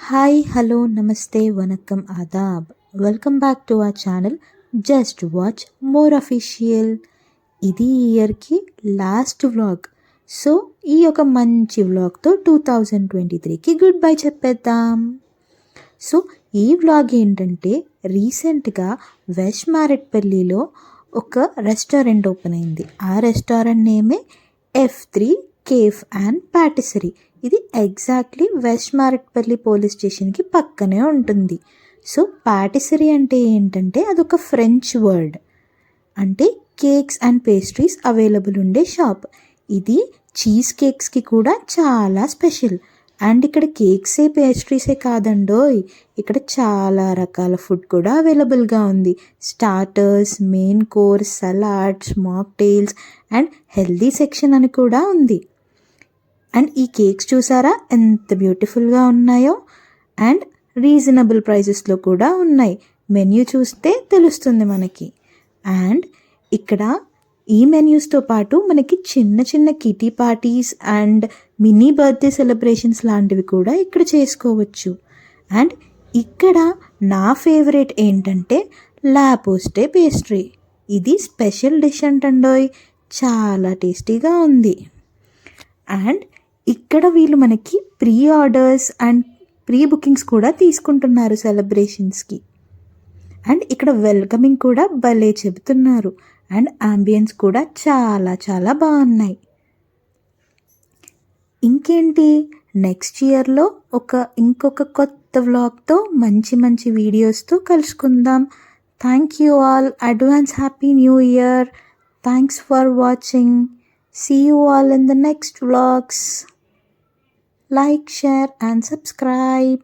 Hi hello నమస్తే వనక్కం ఆదాబ్ welcome back to our channel just watch more official. ఇది ఈ ఇయర్కి లాస్ట్ వ్లాగ్. సో ఈ ఒక మంచి వ్లాగ్తో 2023కి గుడ్ బై చెప్పేద్దాం. సో ఈ వ్లాగ్ ఏంటంటే రీసెంట్గా వెస్ట్ మారేట్పల్లిలో ఒక రెస్టారెంట్ ఓపెన్ అయింది. ఆ రెస్టారెంట్ నేమే F3 కేఫ్ అండ్ పాటిసరీ. ఇది ఎగ్జాక్ట్లీ వెస్ట్ మారేట్పల్లి పోలీస్ స్టేషన్కి పక్కనే ఉంటుంది. సో పాటిసరీ అంటే ఏంటంటే అదొక ఫ్రెంచ్ వర్డ్, అంటే కేక్స్ అండ్ పేస్ట్రీస్ అవైలబుల్ ఉండే షాప్. ఇది చీజ్ కేక్స్కి కూడా చాలా స్పెషల్. అండ్ ఇక్కడ కేక్సే పేస్ట్రీసే కాదండోయ్, ఇక్కడ చాలా రకాల ఫుడ్ కూడా అవైలబుల్గా ఉంది. Starters, main course, salads, mocktails and healthy section అని కూడా ఉంది. అండ్ ఈ కేక్స్ చూసారా ఎంత బ్యూటిఫుల్గా ఉన్నాయో, అండ్ రీజనబుల్ ప్రైజెస్లో కూడా ఉన్నాయి. మెన్యూ చూస్తే తెలుస్తుంది మనకి. అండ్ ఇక్కడ ఈ మెన్యూస్తో పాటు మనకి చిన్న చిన్న kitty parties and mini birthday celebrations లాంటివి కూడా ఇక్కడ చేసుకోవచ్చు. అండ్ ఇక్కడ నా ఫేవరెట్ ఏంటంటే లాపోస్టే పేస్ట్రీ. ఇది స్పెషల్ డిష్ అంటండోయ్, చాలా టేస్టీగా ఉంది. అండ్ ఇక్కడ వీళ్ళు మనకి pre orders and pre bookings కూడా తీసుకుంటున్నారు సెలబ్రేషన్స్కి. అండ్ ఇక్కడ వెల్కమింగ్ కూడా భలే చెబుతున్నారు. అండ్ అంబియన్స్ కూడా చాలా చాలా బాగున్నాయి. ఇంకేంటి, నెక్స్ట్ ఇయర్లో ఇంకొక కొత్త వ్లాగ్తో మంచి మంచి వీడియోస్తో కలుసుకుందాం. Thank you all. Advance happy new year. Thanks for watching. See you all in the next vlogs. Like, share and subscribe.